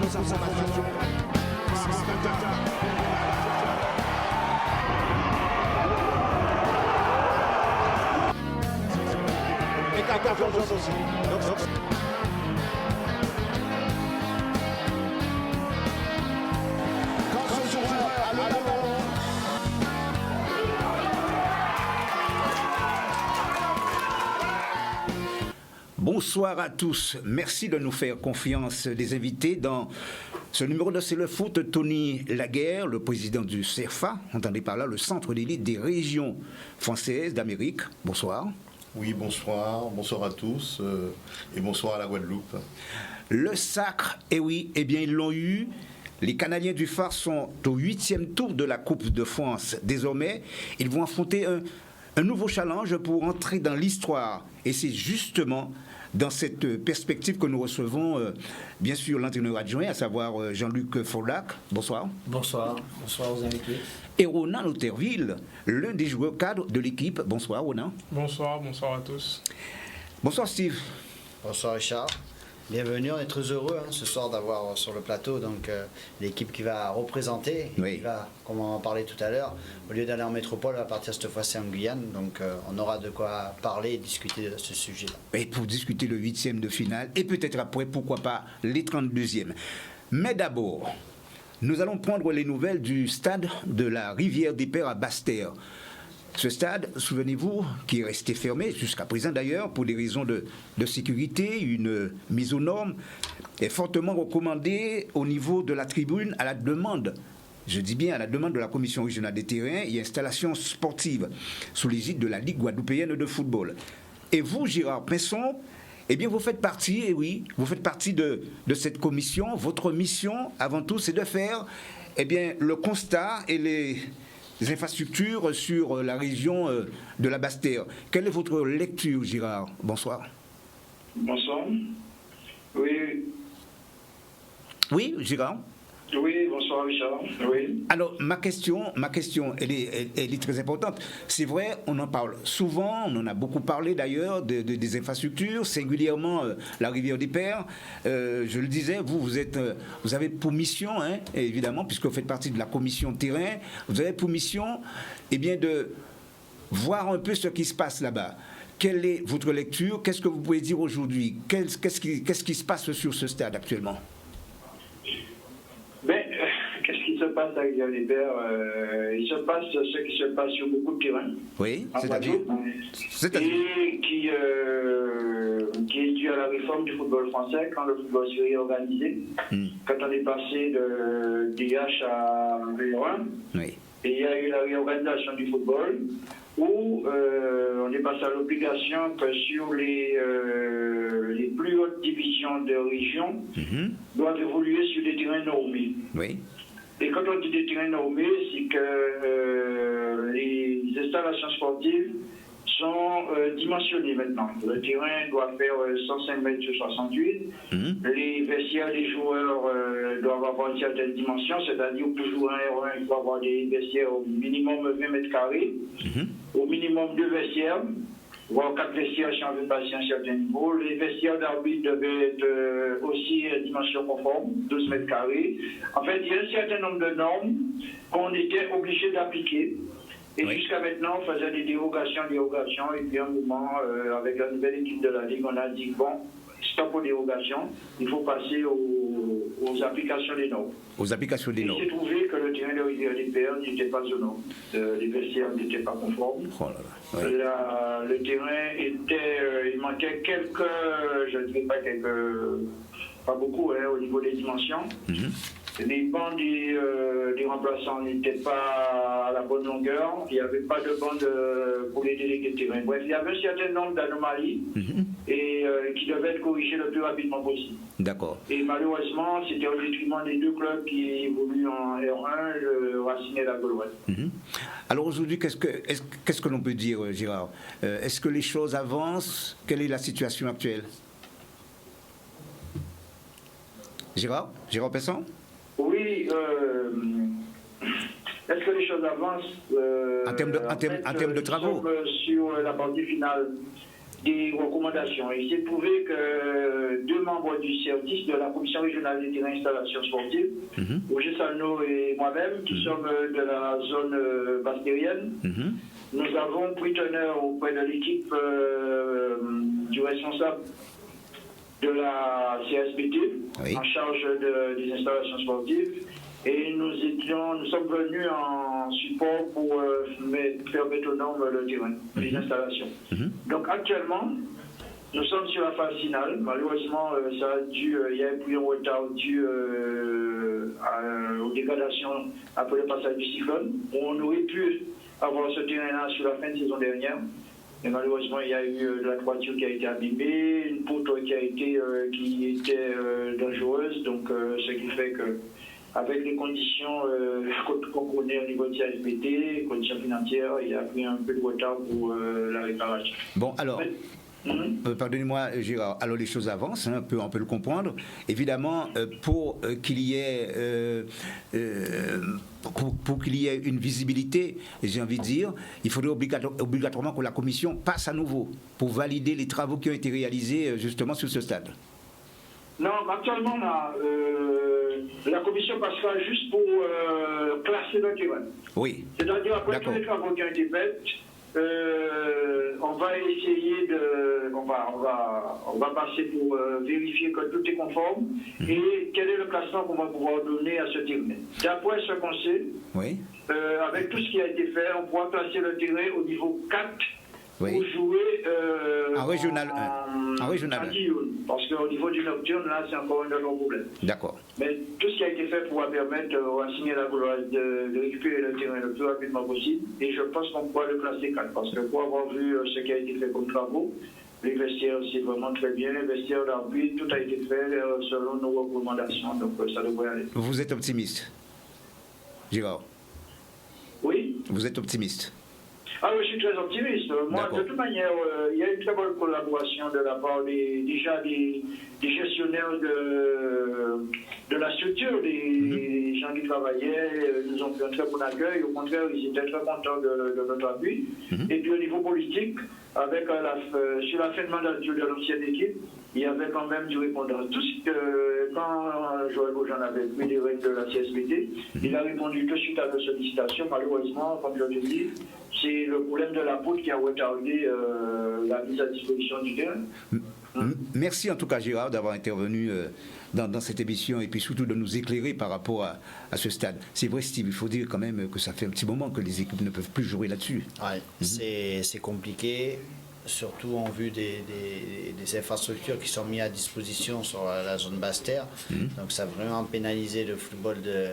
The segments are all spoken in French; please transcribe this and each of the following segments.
nos informations. Et Kaka aussi. Quand ce joueur a le ballon. Bonsoir à tous. Merci de nous faire confiance des invités dans ce numéro de C'est le foot. Tony Laguerre, le président du CERFA, entendez par là le Centre d'élite des régions françaises d'Amérique. Bonsoir. Oui, bonsoir. Bonsoir à tous et bonsoir à la Guadeloupe. Le sacre, eh oui, eh bien ils l'ont eu. Les Canadiens du phare sont au 8e tour de la Coupe de France. Désormais, ils vont affronter un nouveau challenge pour entrer dans l'histoire. Et c'est justement dans cette perspective que nous recevons, bien sûr, l'entraîneur adjoint, à savoir Jean-Luc Follac. Bonsoir. Bonsoir. Bonsoir aux invités. Et Ronan Lauterville, l'un des joueurs cadres de l'équipe. Bonsoir, Ronan. Bonsoir, bonsoir à tous. Bonsoir, Steve. Bonsoir, Richard. Bienvenue, on est très heureux ce soir d'avoir sur le plateau l'équipe qui va représenter, oui. Qui va, comme on en parlait tout à l'heure, au lieu d'aller en métropole, va partir cette fois-ci en Guyane. Donc on aura de quoi parler et discuter de ce sujet-là. Et pour discuter le 8e de finale, et peut-être après, pourquoi pas, les 32e. Mais d'abord, nous allons prendre les nouvelles du stade de la Rivière des Pères à Basse-Terre. Ce stade, souvenez-vous, qui est resté fermé jusqu'à présent d'ailleurs pour des raisons de sécurité, une mise aux normes, est fortement recommandé au niveau de la tribune à la demande, je dis bien à la demande de la Commission régionale des terrains et installations sportives sous l'égide de la Ligue guadeloupéenne de football. Et vous, Gérard Pinson, eh bien vous faites partie, et oui, vous faites partie de cette commission. Votre mission, avant tout, c'est de faire bien, le constat et les infrastructures sur la région de la Basse-Terre. Quelle est votre lecture, Gérard? Bonsoir. Bonsoir. Oui. Oui, Gérard? Oui, bonsoir Richard. Oui. Alors, ma question, elle est très importante. C'est vrai, on en parle souvent, on en a beaucoup parlé d'ailleurs des infrastructures, singulièrement la Rivière des Pères. Je le disais, vous avez pour mission, évidemment, puisque vous faites partie de la commission terrain, vous avez pour mission, eh bien, de voir un peu ce qui se passe là-bas. Quelle est votre lecture? Qu'est-ce que vous pouvez dire aujourd'hui? Qu'est-ce qui se passe sur ce stade actuellement? Qu'est-ce qui se passe avec les Pères? Il se passe ce qui se passe sur beaucoup de terrains. Oui, c'est-à-dire et qui est dû à la réforme du football français quand le football s'est réorganisé. Quand on est passé de DH à V1, oui. Et il y a eu la réorganisation du football où on est passé à l'obligation que sur les plus hautes divisions de région doivent évoluer sur des terrains normés. Oui. Et quand on dit des terrains normés, c'est que les installations sportives sont dimensionnées maintenant. Le terrain doit faire 105 mètres sur 68. Les vestiaires des joueurs doivent avoir une certaine dimension, c'est-à-dire pour jouer un R1, il faut avoir des vestiaires au minimum 20 mètres carrés, au minimum 2 vestiaires, voire 4 vestiaires si on veut passer un certain niveau. Les vestiaires d'arbitre devaient être aussi à dimension conforme, 12 mètres carrés. En fait, il y a un certain nombre de normes qu'on était obligé d'appliquer. Et jusqu'à maintenant, on faisait des dérogations, et puis à un moment, avec la nouvelle équipe de la Ligue, on a dit, bon, stop aux dérogations, il faut passer aux applications des normes. Aux applications des normes. Il s'est trouvé que le terrain de Rivière des Pères n'était pas aux normes. Les vestiaires n'étaient pas conformes. Oh là là. Le terrain était, il manquait quelques, je ne dirais pas pas beaucoup, au niveau des dimensions. Les bancs des remplaçants n'étaient pas à la bonne longueur. Il n'y avait pas de bancs pour les délégués de terrain. Bref, il y avait un certain nombre d'anomalies et qui devaient être corrigées le plus rapidement possible. D'accord. Et malheureusement, c'était au détriment des deux clubs qui évoluent en R1, le Racing et la Gauloise. Alors aujourd'hui, qu'est-ce que l'on peut dire, Gérard? Est-ce que les choses avancent? Quelle est la situation actuelle? Gérard Pesson? Oui, est-ce que les choses avancent en termes de travaux? Sur la partie finale des recommandations. Il s'est trouvé que 2 membres du CERTIS, de la Commission régionale des terrains d'installation sportive, Roger Salno et moi-même, qui sommes de la zone bastérienne, nous avons pris teneur auprès de l'équipe du responsable de la CSBT, en charge des installations sportives, et nous sommes venus en support pour faire mettre aux normes le terrain, les installations. Donc actuellement, nous sommes sur la phase finale. Malheureusement, il y a eu un retard dû aux dégradations après le passage du cyclone. On aurait pu avoir ce terrain-là sur la fin de saison dernière. Mais malheureusement, il y a eu de la toiture qui a été abîmée, une poutre qui était dangereuse. Donc, ce qui fait que, avec les conditions qu'on connaît au niveau de CSBT, conditions financières, il a pris un peu de retard pour la réparation. Bon, alors. Pardonnez-moi, Gérard. Alors les choses avancent, hein, on peut le comprendre. Évidemment, pour qu'il y ait une visibilité, j'ai envie de dire, il faudrait obligatoirement que la commission passe à nouveau pour valider les travaux qui ont été réalisés justement sur ce stade. Non, actuellement, la commission passera juste pour classer le terrain. Oui. C'est-à-dire, après tous les travaux qui ont été faits, on va essayer on va passer pour vérifier que tout est conforme et quel est le classement qu'on va pouvoir donner à ce terrain. D'après ce qu'on sait, avec tout ce qui a été fait, on pourra classer le terrain au niveau 4 pour jouer en régional 1. En régional 1. Parce qu'au niveau du nocturne, là, c'est encore un autre problème. D'accord. Mais tout ce qui a été fait pourra permettre à signer la gloire de récupérer le terrain le plus rapidement possible. Et je pense qu'on pourra le classer 4. Parce que pour avoir vu ce qui a été fait comme travaux, les vestiaires, c'est vraiment très bien. Les vestiaires d'arbitre, tout a été fait selon nos recommandations. Donc ça devrait aller. Vous êtes optimiste, Gérard? Oui. Vous êtes optimiste? Ah oui, je suis très optimiste. Moi, de toute manière, il y a une très bonne collaboration de la part des gestionnaires de la structure, des gens qui travaillaient, nous ont fait un très bon accueil. Au contraire, ils étaient très contents de notre appui. Et puis au niveau politique, avec sur la fin de mandature de l'ancienne équipe, il y avait quand même du répondant. Tout ce que, quand Joël Beaujean avait pris les règles de la CSBT, il a répondu tout de suite à nos sollicitations. Malheureusement, comme je l'ai dit, c'est le problème de la poutre qui a retardé la mise à disposition du terrain. Merci en tout cas, Gérard, d'avoir intervenu dans cette émission et puis surtout de nous éclairer par rapport à ce stade. C'est vrai, Steve, il faut dire quand même que ça fait un petit moment que les équipes ne peuvent plus jouer là-dessus. Ouais, c'est compliqué, surtout en vue des infrastructures qui sont mises à disposition sur la zone Basse-Terre. Donc ça a vraiment pénalisé le football de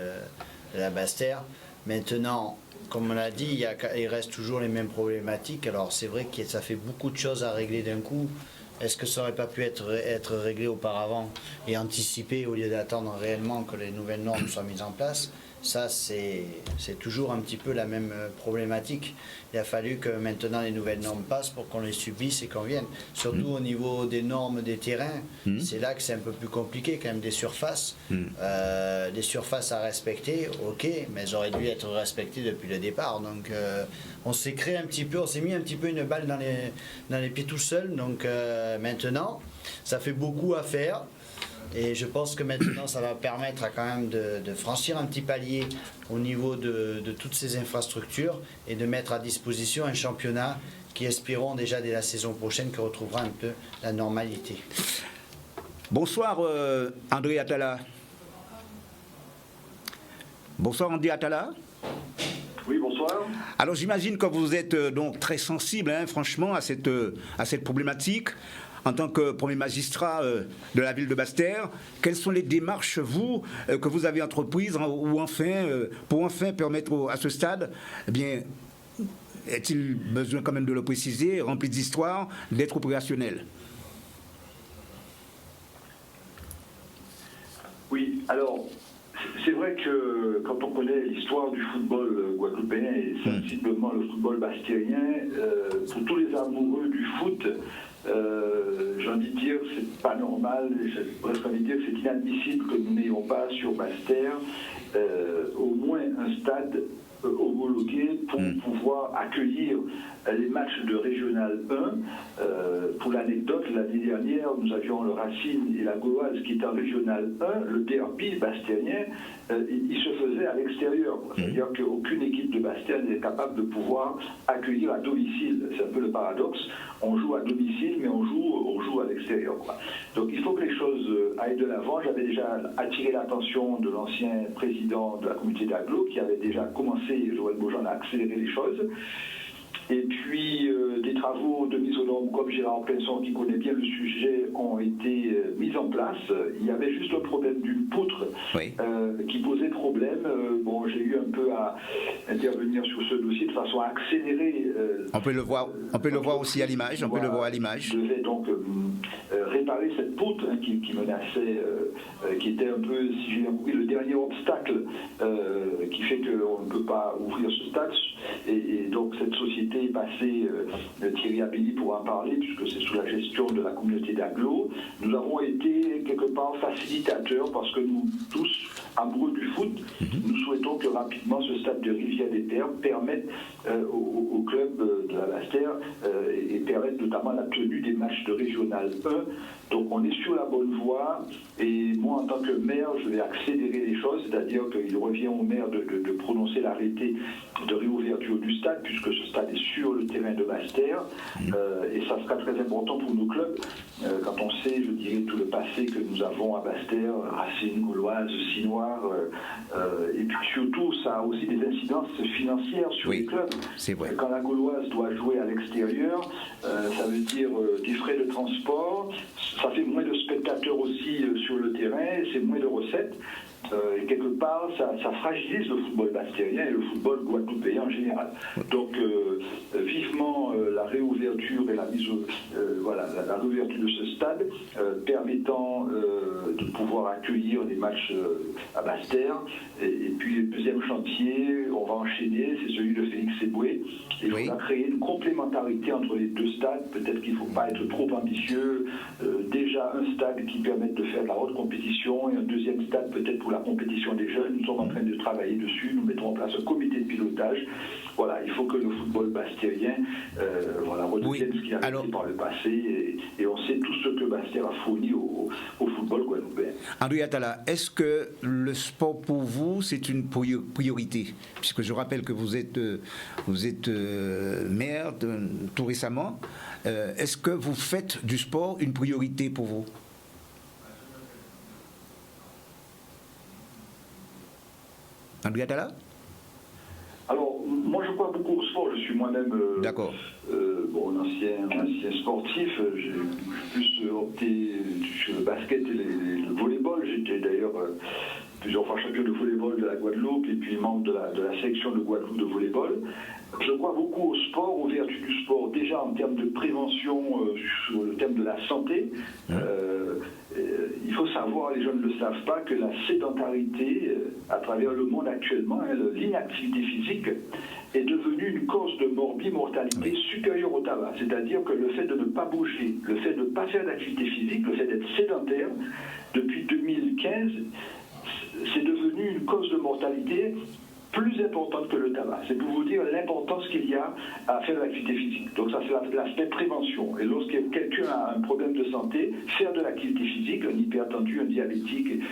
la Basse-Terre. Maintenant, comme on l'a dit, il reste toujours les mêmes problématiques. Alors c'est vrai que ça fait beaucoup de choses à régler d'un coup. Est-ce que ça n'aurait pas pu être réglé auparavant et anticipé au lieu d'attendre réellement que les nouvelles normes soient mises en place? Ça, c'est toujours un petit peu la même problématique. Il a fallu que maintenant les nouvelles normes passent pour qu'on les subisse et qu'on vienne. Surtout au niveau des normes des terrains, c'est là que c'est un peu plus compliqué quand même, des surfaces. Des surfaces à respecter, ok, mais elles auraient dû être respectées depuis le départ. Donc on s'est créé un petit peu, on s'est mis un petit peu une balle dans les pieds tout seul. Donc maintenant, ça fait beaucoup à faire. Et je pense que maintenant, ça va permettre quand même de franchir un petit palier au niveau de toutes ces infrastructures et de mettre à disposition un championnat qui, espérons déjà dès la saison prochaine, qui retrouvera un peu la normalité. Bonsoir André Atala. Bonsoir André Atala. Oui, bonsoir. Alors j'imagine que vous êtes donc très sensible, hein, franchement, à cette problématique. En tant que premier magistrat de la ville de Basse-Terre, quelles sont les démarches, vous, que vous avez entreprises pour enfin permettre à ce stade, eh bien, est-il besoin quand même de le préciser, rempli d'histoire, d'être opérationnel? Oui, alors, c'est vrai que quand on connaît l'histoire du football guadeloupéen et sensiblement le football bastérien, pour tous les amoureux du foot, j'ai envie de dire que c'est pas normal, j'ai presque envie de dire que c'est inadmissible que nous n'ayons pas sur Basse-Terre au moins un stade homologué pour pouvoir accueillir les matchs de Régional 1 pour pour l'anecdote, l'année dernière, nous avions le Racing et la Gauloise qui étaient en Régional 1. Le derby bastérien, il se faisait à l'extérieur. C'est-à-dire qu'aucune équipe de Bastia n'est capable de pouvoir accueillir à domicile. C'est un peu le paradoxe. On joue à domicile, mais on joue à l'extérieur. Donc il faut que les choses aillent de l'avant. J'avais déjà attiré l'attention de l'ancien président de la communauté d'Aglo qui avait déjà commencé, Joël Beaujean, à accélérer les choses. Et puis, des travaux de mise aux normes, comme Gérard Pinson, qui connaît bien le sujet, ont été mis en place. Il y avait juste un problème d'une poutre qui posait problème. Bon, j'ai eu un peu à intervenir sur ce dossier de façon à accélérer. On peut le voir aussi à l'image. On peut le voir à l'image. Je devais donc réparer cette poutre qui menaçait, qui était un peu, si j'ai bien compris, le dernier obstacle qui fait qu'on ne peut pas ouvrir ce stade. Et donc, cette société est passée, Thierry Abelli pourra en parler, puisque c'est sous la gestion de la communauté d'Aglo. Nous avons été quelque part facilitateurs parce que nous tous, amoureux du foot, nous souhaitons que rapidement ce stade de Rivière-des-Pères permette au club de la Basse-Terre et permette notamment la tenue des matchs de Régional 1. Donc on est sur la bonne voie et moi en tant que maire je vais accélérer les choses, c'est-à-dire qu'il revient au maire de prononcer l'arrêté de réouverture du stade puisque ce stade est sur le terrain de Basse-Terre et ça sera très important pour nos clubs quand on sait, je dirais, tout le passé que nous avons à Basse-Terre, Racing, Gauloise, Sinoir et puis surtout ça a aussi des incidences financières sur les clubs. C'est vrai. Quand la Gauloise doit jouer à l'extérieur, ça veut dire des frais de transport, ça fait moins de spectateurs aussi sur le terrain, c'est moins de recettes. Et quelque part, ça fragilise le football bastérien et le football guadeloupéen en général. Donc, vivement la réouverture et la mise la réouverture de ce stade permettant de pouvoir accueillir des matchs à Basse-Terre. Et puis, le deuxième chantier, on va enchaîner, c'est celui de Félix Eboué. Il faudra créer une complémentarité entre les deux stades. Peut-être qu'il ne faut pas être trop ambitieux. Déjà, un stade qui permette de faire de la haute compétition et un deuxième stade peut-être pour la compétition des jeunes. Nous sommes en train de travailler dessus. Nous mettrons en place un comité de pilotage. Voilà, il faut que le football bastérien redevienne ce qu'il a été par le passé. Et on sait tout ce que Basse-Terre a fourni au football guadeloupéen. André Attala, est-ce que le sport pour vous, c'est une priorité? Puisque je rappelle que vous êtes maire tout récemment. Est-ce que vous faites du sport une priorité pour vous? André Attala? Alors, moi je crois beaucoup au sport, je suis moi-même un ancien sportif, j'ai plus opté sur le basket et le volleyball, j'étais d'ailleurs plusieurs fois champion de volleyball de la Guadeloupe et puis membre de la section de Guadeloupe de volleyball. Je crois beaucoup au sport, aux vertus du sport, déjà en termes de prévention, sur le thème de la santé. Il faut savoir, les gens ne le savent pas, que la sédentarité à travers le monde actuellement, l'inactivité physique, est devenue une cause de morbimortalité supérieure au tabac. C'est-à-dire que le fait de ne pas bouger, le fait de ne pas faire d'activité physique, le fait d'être sédentaire, depuis 2015, c'est devenu une cause de mortalité plus importante que le tabac. C'est pour vous dire l'importance qu'il y a à faire de l'activité physique. Donc ça, c'est l'aspect prévention. Et lorsque quelqu'un a un problème de santé, faire de l'activité physique, un hypertendu, un diabétique,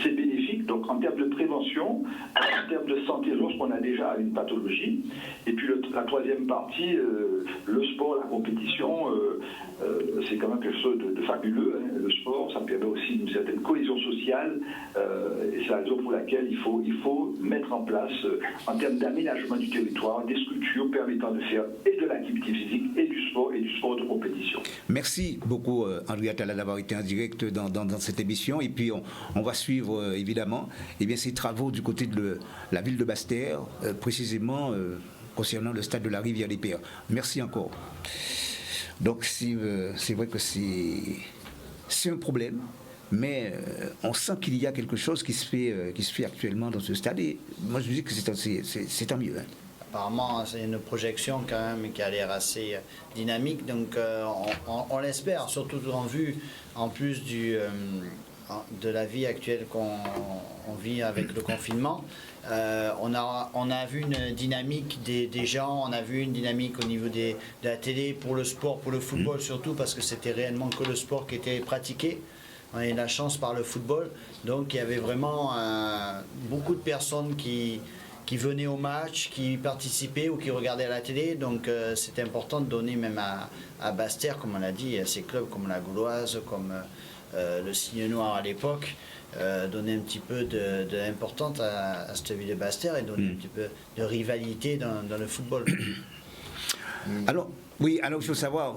c'est bénéfique. Donc en termes de prévention, en termes de santé, lorsqu'on a déjà une pathologie. Et puis la troisième partie, le sport, la compétition, c'est quand même quelque chose de fabuleux. Hein. Le sport, ça permet aussi une certaine cohésion sociale. Et c'est la raison pour laquelle il faut mettre en place, en termes d'aménagement du territoire, des structures permettant de faire et de l'activité physique et du sport de compétition. Merci beaucoup André Attala d'avoir été en direct dans cette émission et puis on va suivre évidemment ces travaux du côté de la ville de Basse-Terre, précisément concernant le stade de la Rivière-des-Pères. Merci encore. Donc c'est vrai que c'est un problème. Mais on sent qu'il y a quelque chose qui se fait actuellement dans ce stade. Et moi, je me dis que c'est tant mieux. Hein. Apparemment, c'est une projection quand même qui a l'air assez dynamique. Donc, on l'espère, surtout en vue, en plus de la vie actuelle qu'on vit avec le confinement. On a vu une dynamique des gens, on a vu une dynamique au niveau de la télé pour le sport, pour le football surtout, parce que c'était réellement que le sport qui était pratiqué. On a eu la chance par le football, donc il y avait vraiment beaucoup de personnes qui venaient au match, qui participaient ou qui regardaient à la télé, donc c'était important de donner même à Basse-Terre, comme on l'a dit, à ces clubs comme la Gauloise, comme le Cygne Noir à l'époque, donner un petit peu d'importance à cette ville de Basse-Terre et donner un petit peu de rivalité dans le football. Alors, oui, alors il faut savoir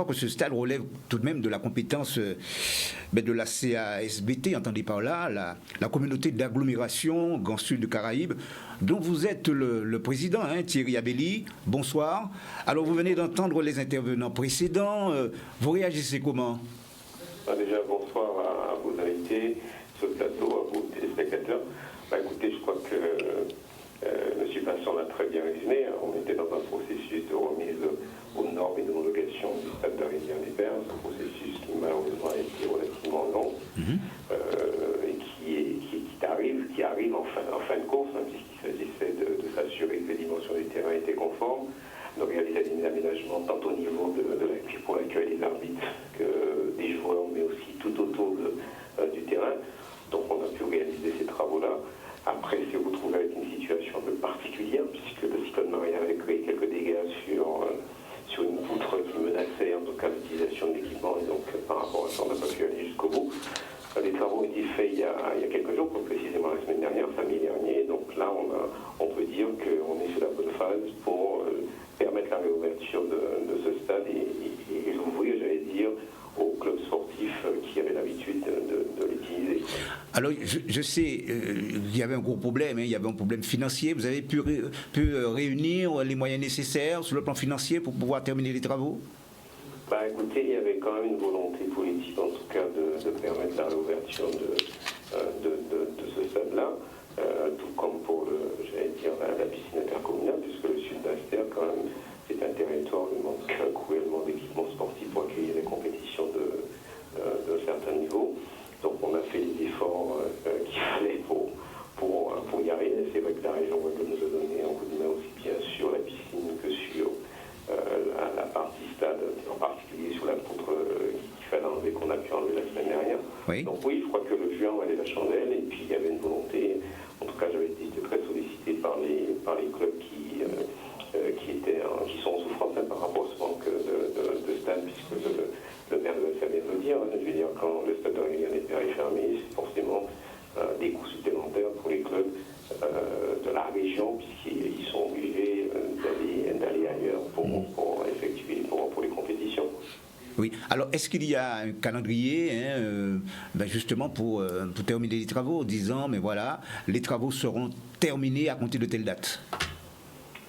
que ce stade relève tout de même de la compétence de la CASBT, entendez par là, la communauté d'agglomération Grand Sud de Caraïbes, dont vous êtes le président, hein, Thierry Abelli. Bonsoir. Alors, vous venez d'entendre les intervenants précédents. Vous réagissez comment? Déjà, bonsoir à vos invités sur le plateau, à vos téléspectateurs. Écoutez, je crois que M. Vincent l'a très bien résumé. On était dans un processus de remise aux normes et d'homologation du stade de la Rivière-des-Pères, un processus qui malheureusement a été relativement long et qui arrive en fin de course, hein, puisqu'il s'agissait de s'assurer que les dimensions du terrain étaient conformes, de réaliser des aménagements tant au niveau pour l'accueil des arbitres que des joueurs, mais aussi tout autour du terrain. Donc on a pu réaliser ces travaux-là. Après, c'est retrouvé avec une situation un peu particulière, puisque le cyclone Maria avait créé quelques dégâts sur une poutre qui menaçait en tout cas l'utilisation de l'équipement, et donc par rapport à ça, on n'a pas pu aller jusqu'au bout. Les travaux ont été faits il y a quelques jours, précisément la semaine dernière, samedi dernier. Donc là, on peut dire qu'on est sur la bonne phase pour permettre la réouverture de ce stade et l'ouvrir, j'allais dire, aux clubs sportifs qui avaient l'habitude de l'utiliser. Alors, je sais, il y avait un gros problème, hein, il y avait un problème financier. Vous avez pu réunir les moyens nécessaires sur le plan financier pour pouvoir terminer les travaux? Écoutez, il y avait quand même une volonté politique, en tout cas, de permettre la réouverture de ce stade-là, tout comme pour, la piscine intercommunale, puisque le sud d'Aster, quand même, c'est un territoire où il manque cruellement d'équipements sportifs pour accueillir les compétitions de certains niveaux. Donc on a fait les efforts qu'il fallait pour y arriver. C'est vrai que la région Guadeloupe nous a donné un coup de main aussi bien sur la piscine que sur la partie stade, en particulier sur la poutre qu'il fallait enlever, qu'on a pu enlever la semaine dernière. Oui. Donc oui, je crois que le juin valait la chandelle, et puis il y avait une volonté, en tout cas j'avais été très sollicité par les clubs qui sont en souffrance par rapport à ce manque de stade, puisque le maire de la vient de le dire. Je veux dire, quand le stade de la Rivière-des-Pères est fermé, c'est forcément des coûts supplémentaires pour les clubs de la région, puisqu'ils sont obligés d'aller ailleurs pour effectuer pour les compétitions. Oui. Alors, est-ce qu'il y a un calendrier, justement, pour terminer les travaux, disant, mais voilà, les travaux seront terminés à compter de telle date?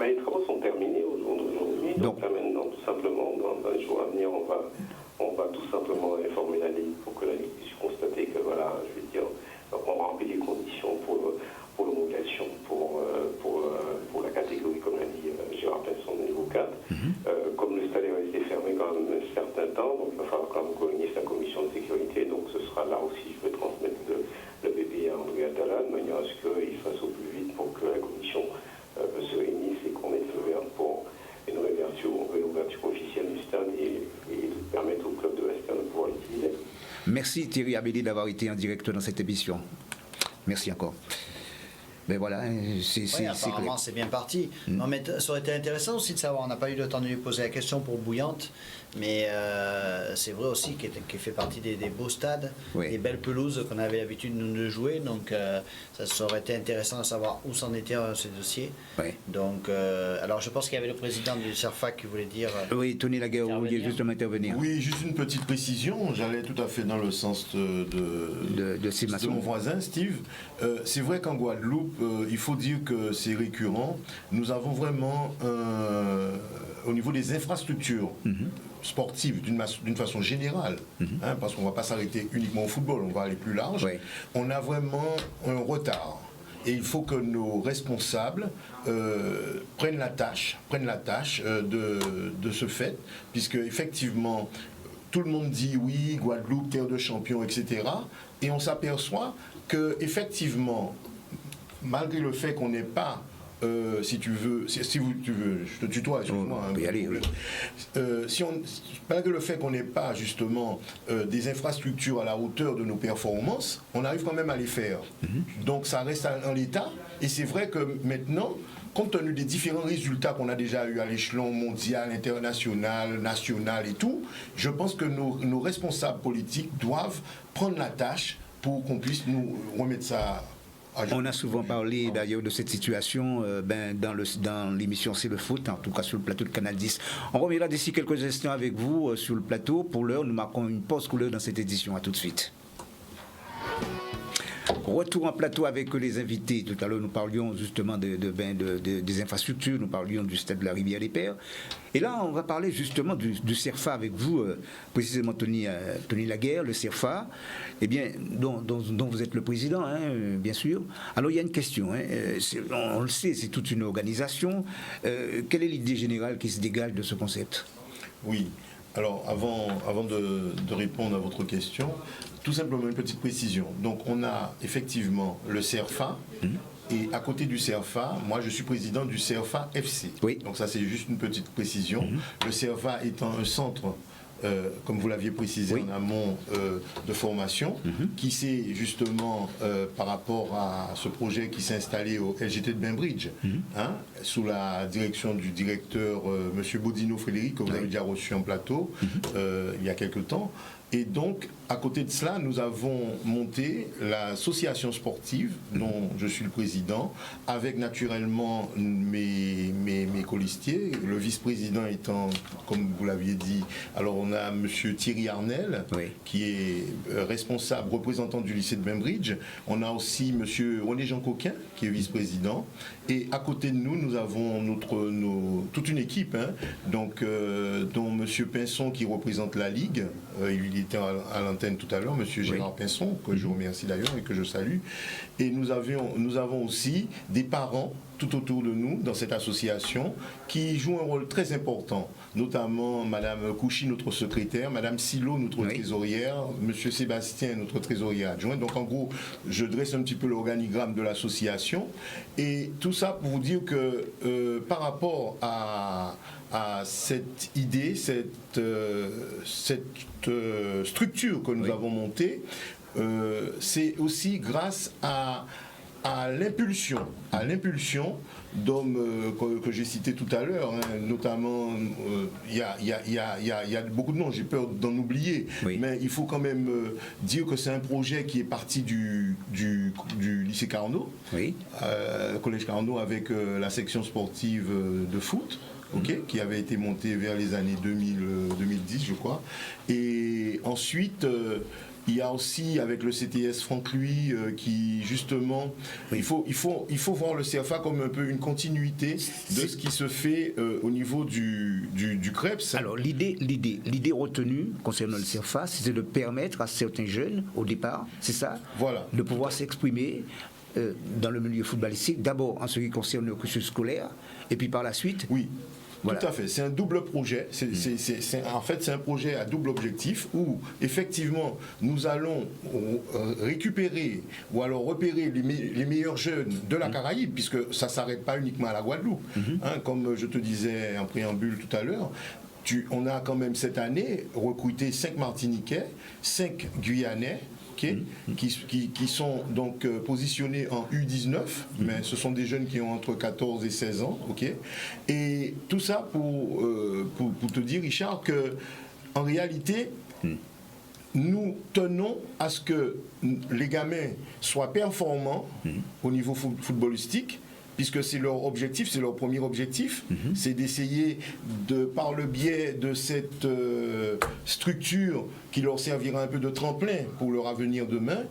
Les travaux sont terminés aujourd'hui, donc là maintenant, tout simplement, dans les jours à venir, on va tout simplement informer la Ligue pour que la Ligue puisse constater que, voilà, je veux dire, on remplit les conditions pour l'homologation, pour la catégorie, comme l'a dit Gérard Pinson, niveau 4. Comme le stade est resté fermé quand même un certain temps, donc il va falloir quand même réunir sa commission de sécurité, donc ce sera là aussi, je vais transmettre le bébé à André Atala, de manière à ce qu'il fasse au plus vite pour que la commission se réunisse et qu'on mette le vert pour une réouverture officielle du stade et permettre au club de l'Esther de pouvoir l'utiliser. Merci Thierry Abelli d'avoir été en direct dans cette émission. Merci encore. Mais voilà, apparemment c'est bien parti. Non, mais ça aurait été intéressant aussi de savoir, on n'a pas eu le temps de lui poser la question pour Bouillante, mais c'est vrai aussi qu'il fait partie des beaux stades, des belles pelouses qu'on avait l'habitude de jouer, donc ça aurait été intéressant de savoir où s'en était ce dossier. Donc, alors je pense qu'il y avait le président du CERFAC qui voulait dire... Oui, Tony Laguerre, vous vouliez justement intervenir. Oui, juste une petite précision, j'allais tout à fait dans le sens de mon voisin Steve. C'est vrai qu'en Guadeloupe, il faut dire que c'est récurrent. Nous avons vraiment, au niveau des infrastructures sportives, d'une façon générale, parce qu'on ne va pas s'arrêter uniquement au football, on va aller plus large, on a vraiment un retard. Et il faut que nos responsables prennent la tâche de ce fait, puisque effectivement, tout le monde dit oui, Guadeloupe, terre de champions, etc. Et on s'aperçoit que effectivement, malgré le fait qu'on n'ait pas, si tu veux, je te tutoie, excuse-moi. Malgré le fait qu'on n'ait pas justement des infrastructures à la hauteur de nos performances, on arrive quand même à les faire. Donc ça reste en l'état. Et c'est vrai que maintenant, compte tenu des différents résultats qu'on a déjà eu à l'échelon mondial, international, national et tout, je pense que nos responsables politiques doivent prendre la tâche pour qu'on puisse nous remettre ça. On a souvent parlé d'ailleurs de cette situation dans l'émission C'est le foot, en tout cas sur le plateau de Canal 10. On reviendra d'ici quelques instants avec vous sur le plateau. Pour l'heure, nous marquons une pause couleur dans cette édition. À tout de suite. Retour en plateau avec les invités. Tout à l'heure, nous parlions justement des infrastructures, nous parlions du stade de la Rivière des Pères. Et là, on va parler justement du CERFA avec vous, précisément Tony Laguerre, le CERFA, eh bien, dont vous êtes le président, hein, bien sûr. Alors, il y a une question. Hein, on le sait, c'est toute une organisation. Quelle est l'idée générale qui se dégage de ce concept? Oui. Alors, avant de répondre à votre question, tout simplement une petite précision. Donc, on a effectivement le CERFA, et à côté du CERFA, moi, je suis président du CERFA FC. Oui. Donc, ça, c'est juste une petite précision. Le CERFA étant un centre, comme vous l'aviez précisé en amont, de formation, qui s'est justement, par rapport à ce projet qui s'est installé au LGT de Bainbridge, sous la direction du directeur M. Bodino Frédéric, que vous avez déjà reçu en plateau il y a quelque temps. Et donc, à côté de cela, nous avons monté l'association sportive dont je suis le président, avec naturellement mes colistiers, le vice-président étant, comme vous l'aviez dit, alors on a M. Thierry Arnel, qui est responsable, représentant du lycée de Bainbridge. On a aussi M. René-Jean Coquin, qui est vice-président. Et à côté de nous, nous avons toute une équipe, donc, dont M. Pinson, qui représente la Ligue. Il était à l'antenne tout à l'heure, M. Gérard Pinson, que je remercie d'ailleurs et que je salue. Et nous avons aussi des parents tout autour de nous dans cette association qui jouent un rôle très important, notamment Mme Kouchi, notre secrétaire, Mme Silo, notre trésorière, M. Sébastien, notre trésorier adjoint. Donc en gros, je dresse un petit peu l'organigramme de l'association. Et tout ça pour vous dire que par rapport à cette idée, cette structure que nous avons montée, c'est aussi grâce à l'impulsion d'hommes que j'ai cités tout à l'heure, notamment il y a beaucoup de noms, j'ai peur d'en oublier, mais il faut quand même dire que c'est un projet qui est parti du lycée Carnot, collège Carnot, avec la section sportive de foot. Qui avait été montée vers les années 2010, je crois. Et ensuite, il y a aussi avec le CTS Franck Louis qui justement, il faut voir le CFA comme un peu une continuité de ce qui se fait au niveau du CREPS. Alors l'idée retenue concernant le CFA, c'était de permettre à certains jeunes, au départ, c'est ça, de pouvoir s'exprimer dans le milieu footballistique, d'abord en ce qui concerne le cursus scolaire, et puis par la suite... Oui. Voilà. Tout à fait, c'est un double projet, en fait c'est un projet à double objectif où effectivement nous allons récupérer ou alors repérer les meilleurs jeunes de la Caraïbe, puisque ça ne s'arrête pas uniquement à la Guadeloupe, comme je te disais en préambule tout à l'heure. On a quand même cette année recruté 5 Martiniquais, 5 Guyanais, qui sont donc positionnés en U19, mais ce sont des jeunes qui ont entre 14 et 16 ans, et tout ça pour te dire, Richard, que en réalité, nous tenons à ce que les gamins soient performants au niveau footballistique, puisque c'est leur objectif, c'est leur premier objectif, c'est d'essayer, par le biais de cette structure qui leur servira un peu de tremplin pour leur avenir demain,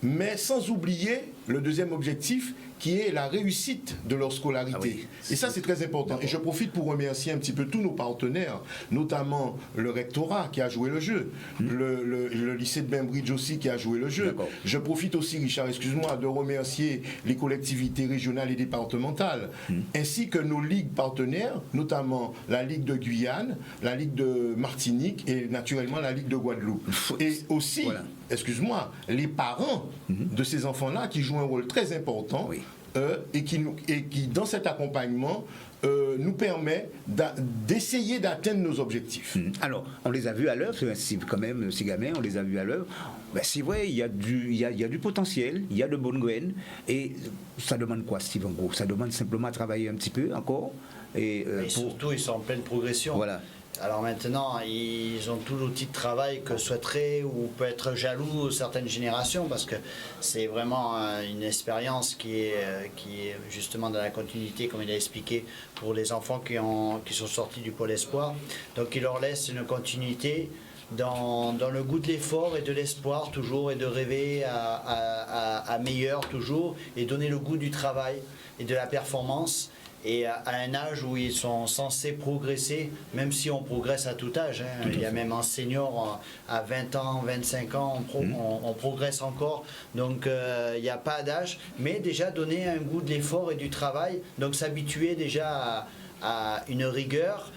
mais sans oublier le deuxième objectif qui est la réussite de leur scolarité. Ah oui. Et ça, c'est très important. Et je profite pour remercier un petit peu tous nos partenaires, notamment le rectorat qui a joué le jeu, le lycée de Bainbridge aussi qui a joué le jeu. Je profite aussi, Richard, excuse-moi, de remercier les collectivités régionales et départementales, ainsi que nos ligues partenaires, notamment la Ligue de Guyane, la Ligue de Martinique et naturellement la Ligue de Guadeloupe. Et aussi, excuse-moi, les parents de ces enfants-là qui jouent un rôle très important et qui, dans cet accompagnement, nous permet d'essayer d'atteindre nos objectifs. Alors, on les a vus à l'œuvre, quand même, ces gamins, on les a vus à l'œuvre. Ben, c'est vrai, il y a du potentiel, il y a de bonnes graines, et ça demande quoi, Steve, en gros? Ça demande simplement à travailler un petit peu encore. Et surtout, ils sont en pleine progression. Voilà. Alors maintenant, ils ont tout l'outil de travail que souhaiteraient ou peut être jaloux certaines générations, parce que c'est vraiment une expérience qui est justement dans la continuité, comme il a expliqué, pour les enfants qui sont sortis du pôle espoir. Donc il leur laisse une continuité dans le goût de l'effort et de l'espoir toujours, et de rêver à meilleur toujours, et donner le goût du travail et de la performance. Et à un âge où ils sont censés progresser, même si on progresse à tout âge. Il y a même un senior à 20 ans, 25 ans, on progresse encore. Donc il n'y a pas d'âge, mais déjà donner un goût de l'effort et du travail. Donc s'habituer déjà à une rigueur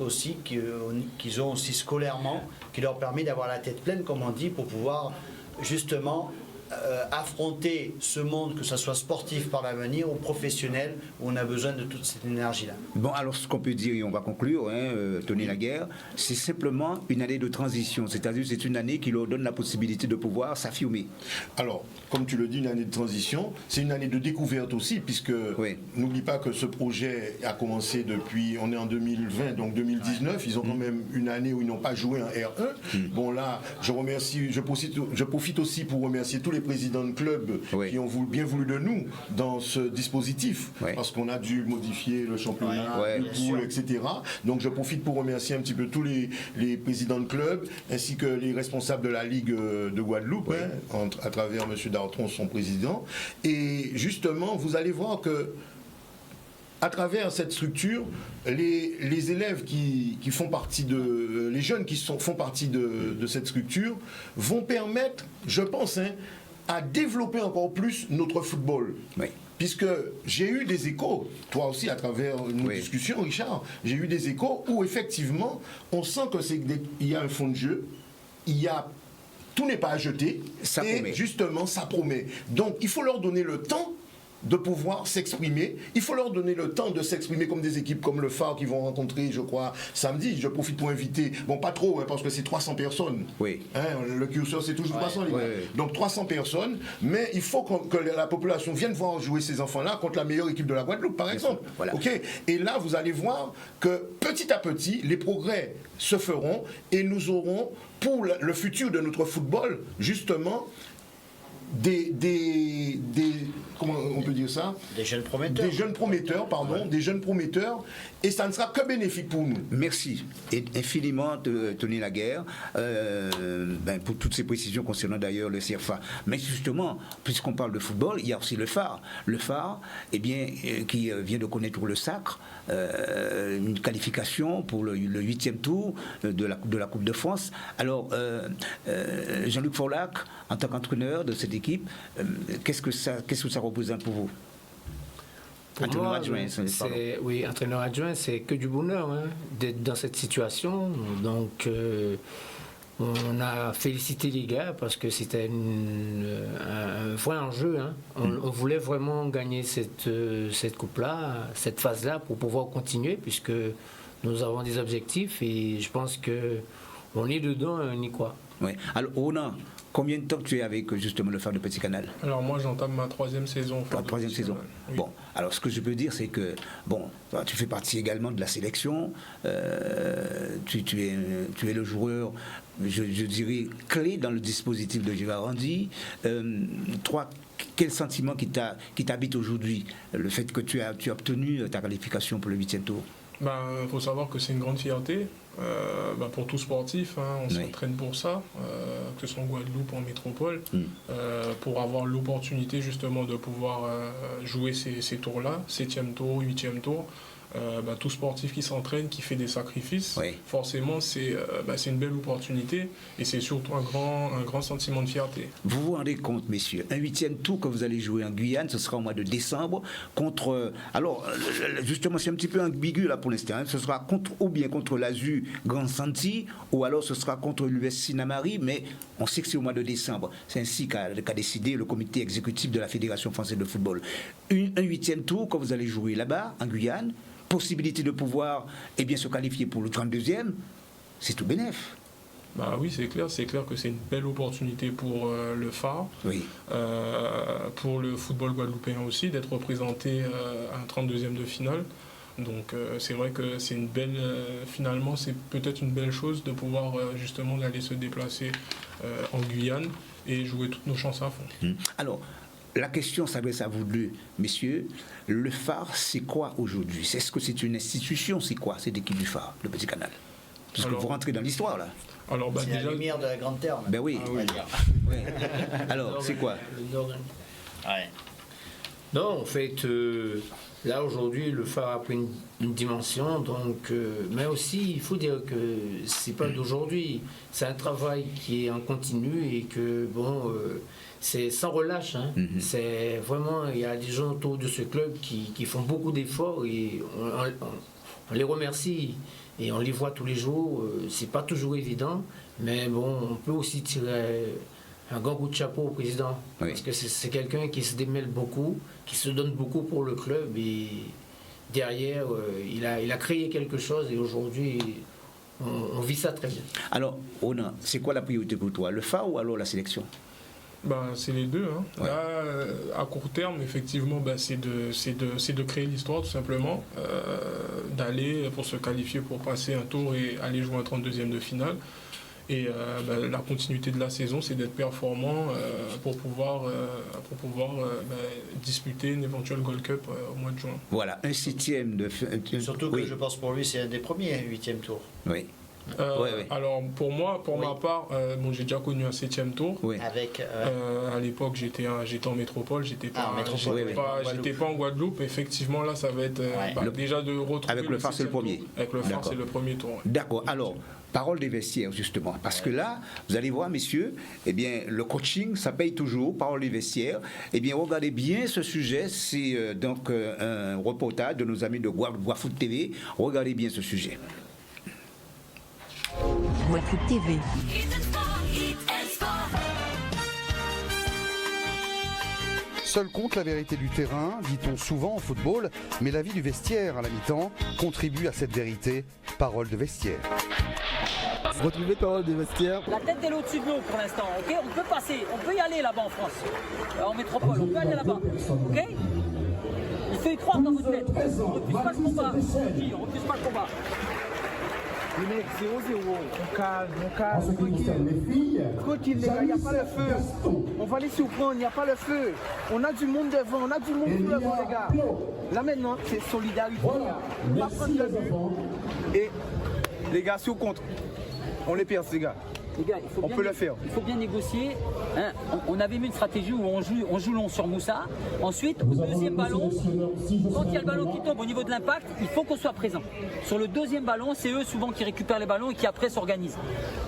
aussi qu'ils ont aussi scolairement, qui leur permet d'avoir la tête pleine, comme on dit, pour pouvoir justement affronter ce monde, que ce soit sportif par l'avenir ou professionnel, où on a besoin de toute cette énergie-là. Bon, alors ce qu'on peut dire, et on va conclure, Tony Laguerre, c'est simplement une année de transition, c'est-à-dire c'est une année qui leur donne la possibilité de pouvoir s'affirmer. Alors, comme tu le dis, une année de transition, c'est une année de découverte aussi, puisque n'oublie pas que ce projet a commencé depuis, on est en 2020, donc 2019, ils ont quand même une année où ils n'ont pas joué en R1. Bon là, je profite aussi pour remercier tous les présidents de clubs qui ont bien voulu de nous dans ce dispositif, parce qu'on a dû modifier le championnat, le pool, etc. Donc je profite pour remercier un petit peu tous les présidents de clubs, ainsi que les responsables de la Ligue de Guadeloupe, à travers M. Dartron, son président. Et justement, vous allez voir que à travers cette structure, les élèves qui font partie les jeunes qui font partie de cette structure vont permettre, je pense, à développer encore plus notre football. Puisque j'ai eu des échos, toi aussi à travers nos discussions, Richard, j'ai eu des échos où effectivement on sent qu'il y a un fond de jeu, tout n'est pas à jeter, justement ça promet. Donc il faut leur donner le temps de pouvoir s'exprimer. Il faut leur donner le temps de s'exprimer comme des équipes comme le Phare qui vont rencontrer, je crois, samedi. Je profite pour inviter, bon pas trop, parce que c'est 300 personnes. Le curseur c'est toujours 300 les gars. Donc 300 personnes, mais il faut que la population vienne voir jouer ces enfants-là contre la meilleure équipe de la Guadeloupe, par exemple. Et là, vous allez voir que petit à petit, les progrès se feront et nous aurons, pour le futur de notre football, justement, comment on peut dire ça? Des jeunes prometteurs. Des jeunes prometteurs, et ça ne sera que bénéfique pour nous. Merci infiniment, Tony Laguerre, pour toutes ces précisions concernant d'ailleurs le CFA. Mais justement, puisqu'on parle de football, il y a aussi le Phare. Le Phare, qui vient de connaître le sacre, une qualification pour le 8e tour de la Coupe de France. Alors, Jean-Luc Forlac, en tant qu'entraîneur de cette équipe, qu'est-ce que ça représente pour vous? Entraîneur adjoint, entraîneur adjoint, c'est que du bonheur d'être dans cette situation. Donc, on a félicité les gars parce que c'était un vrai enjeu. On voulait vraiment gagner cette coupe-là, cette phase-là, pour pouvoir continuer, puisque nous avons des objectifs et je pense qu'on est dedans, on y croit. Alors, Ronan, combien de temps tu es avec justement le Phare de Petit Canal? Alors moi j'entame ma 3e saison. La 3e saison. Oui. Bon, alors ce que je peux dire c'est que tu fais partie également de la sélection. Tu es le joueur, je dirais, clé dans le dispositif de Gérard Randy. Quel sentiment qui t'habite aujourd'hui, le fait que tu as obtenu ta qualification pour le 8e tour? Il faut savoir que c'est une grande fierté Pour tout sportif, hein, on s'entraîne pour ça, que ce soit en Guadeloupe ou en métropole, pour avoir l'opportunité justement de pouvoir jouer ces tours-là, 7e tour, 8e tour. Tout sportif qui s'entraîne, qui fait des sacrifices, forcément c'est une belle opportunité et c'est surtout un grand sentiment de fierté. Vous vous rendez compte, messieurs, un 8e tour que vous allez jouer en Guyane, ce sera au mois de décembre contre... Alors, justement, c'est un petit peu ambigu là pour l'instant. Hein, ce sera ou bien contre l'Azu Grand Santi, ou alors ce sera contre l'US Sinamari, mais on sait que c'est au mois de décembre. C'est ainsi qu'a décidé le comité exécutif de la Fédération française de football. Un 8e tour que vous allez jouer là-bas, en Guyane, possibilité de pouvoir se qualifier pour le 32e, c'est tout bénef. Oui, c'est clair que c'est une belle opportunité pour le phare, pour le football guadeloupéen aussi, d'être représenté à un 32e de finale. Donc c'est vrai que c'est une belle, finalement c'est peut-être une belle chose de pouvoir justement aller se déplacer en Guyane et jouer toutes nos chances à fond. Alors, la question s'adresse à vous deux, messieurs. Le phare, c'est quoi aujourd'hui? Est-ce que c'est une institution? C'est quoi cette équipe du phare, le Petit Canal? Parce que vous rentrez dans l'histoire, là. C'est déjà la lumière de la Grande Terre. Ben oui. Alors, c'est quoi? Non, en fait, là, aujourd'hui, le phare a pris une dimension. Donc, mais aussi, il faut dire que c'est pas d'aujourd'hui. C'est un travail qui est en continu et que, c'est sans relâche. Hein. C'est vraiment, il y a des gens autour de ce club qui font beaucoup d'efforts et on les remercie et on les voit tous les jours. C'est pas toujours évident, mais on peut aussi tirer un grand coup de chapeau au président parce que c'est quelqu'un qui se démêle beaucoup, qui se donne beaucoup pour le club et derrière, il a créé quelque chose et aujourd'hui, on vit ça très bien. Alors, Ronan, c'est quoi la priorité pour toi, le phare ou alors la sélection? C'est les deux. Hein. Là, à court terme, effectivement, c'est de créer l'histoire, tout simplement, d'aller pour se qualifier pour passer un tour et aller jouer un 32e de finale. Et la continuité de la saison, c'est d'être performant pour pouvoir disputer une éventuelle Gold Cup au mois de juin. Voilà, un 7e de finale. Surtout que je pense pour lui, c'est un des premiers 8e tours. Oui. Alors pour moi, ma part, j'ai déjà connu un 7e tour. Avec à l'époque, j'étais en métropole, j'étais pas en Guadeloupe. Effectivement, là, ça va être déjà de retrouver. Avec le phare, c'est le premier. Avec le phare, c'est le premier tour. D'accord. Alors, parole des vestiaires justement, parce que là, vous allez voir, messieurs, le coaching, ça paye toujours. Parole des vestiaires. Regardez bien ce sujet. C'est donc un reportage de nos amis de Guafoot TV. Regardez bien ce sujet. Guafoot TV. Seul compte la vérité du terrain, dit-on souvent en football, mais la vie du vestiaire à la mi-temps contribue à cette vérité. Parole de vestiaire. Retrouvez parole de vestiaire. La tête elle est au-dessus de nous pour l'instant, ok? On peut passer, on peut y aller là-bas en France, en métropole, on peut aller là-bas, ok? Il faut y croire dans votre tête. On refuse pas le combat, on refuse pas le combat. Les mecs, 0-0, on calme, tranquille les gars, il n'y a pas le feu. On va les surprendre, il n'y a pas le feu. On a du monde devant, on a du monde devant les gars. Là maintenant, c'est solidarité. On va prendre le but. Et les gars, si on contre, on les perd les gars. Les gars, on peut le faire. Il faut bien négocier. Hein. On avait mis une stratégie où on joue long sur Moussa. Ensuite, au deuxième ballon, quand il y a le ballon qui tombe au niveau de l'impact, il faut qu'on soit présent. Sur le deuxième ballon, c'est eux souvent qui récupèrent les ballons et qui après s'organisent.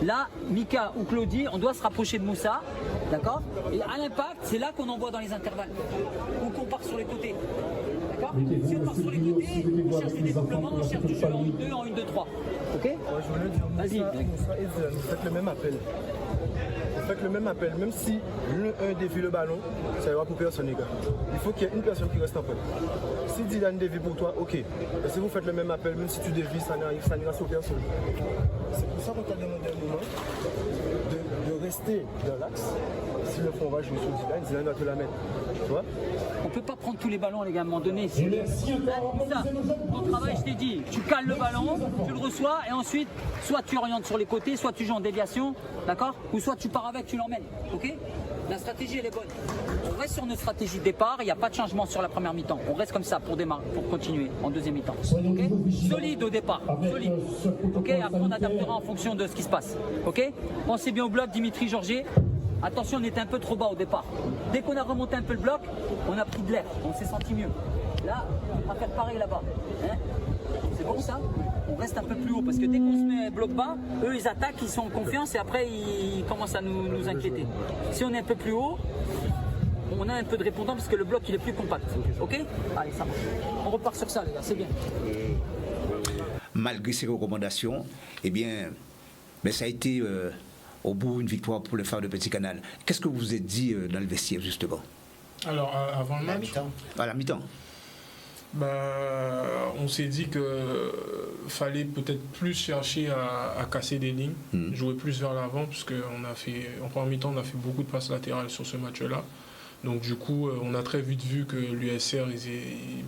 Là, Mika ou Claudie, on doit se rapprocher de Moussa. D'accord? Et à l'impact, c'est là qu'on envoie dans les intervalles. Ou qu'on part sur les côtés. D'accord? Si on part sur les côtés, on cherche des développements, on cherche du jeu en 1-2, en 1-2-3. Ok? Vas-y. Vous faites le même appel. Vous faites le même appel, même si l'un dévie le ballon, ça ira pour personne les gars. Il faut qu'il y ait une personne qui reste en appel. Si Dylan dévie pour toi, ok. Et si vous faites le même appel, même si tu dévis, ça n'ira sur personne. C'est pour ça qu'on t'a demandé un moment de rester dans l'axe. Si le fond va jouer sur Dylan va te la mettre. Tu vois? On ne peut pas prendre tous les ballons, les gars, à un moment donné. Ça, ton travail, je t'ai dit, tu cales le ballon, tu le reçois, et ensuite, soit tu orientes sur les côtés, soit tu joues en déviation, d'accord? Ou soit tu pars avec, tu l'emmènes, ok? La stratégie, elle est bonne. On reste sur notre stratégie de départ. Il n'y a pas de changement sur la première mi-temps. On reste comme ça pour démarrer, pour continuer en deuxième mi-temps. Okay, solide au départ. Solide. Ok, après on adaptera en fonction de ce qui se passe. Ok, pensez bien au bloc, Dimitri Georgier. Attention, on était un peu trop bas au départ. Dès qu'on a remonté un peu le bloc, on a pris de l'air. On s'est senti mieux. Là, on va faire pareil là-bas. Hein, c'est bon ça? On reste un peu plus haut parce que dès qu'on se met bloc bas, eux ils attaquent, ils sont en confiance et après ils commencent à nous inquiéter. Si on est un peu plus haut, on a un peu de répondant parce que le bloc il est plus compact. Ok? Allez, ça marche. On repart sur ça les gars, c'est bien. Malgré ces recommandations, eh bien, mais ça a été au bout une victoire pour le Phare de Petit Canal. Qu'est-ce que vous vous êtes dit dans le vestiaire justement? Alors avant le match, à la mi-temps. On s'est dit que fallait peut-être plus chercher à casser des lignes, jouer plus vers l'avant, parce qu'en première mi-temps on a fait beaucoup de passes latérales sur ce match-là. Donc du coup, on a très vite vu que l'USR,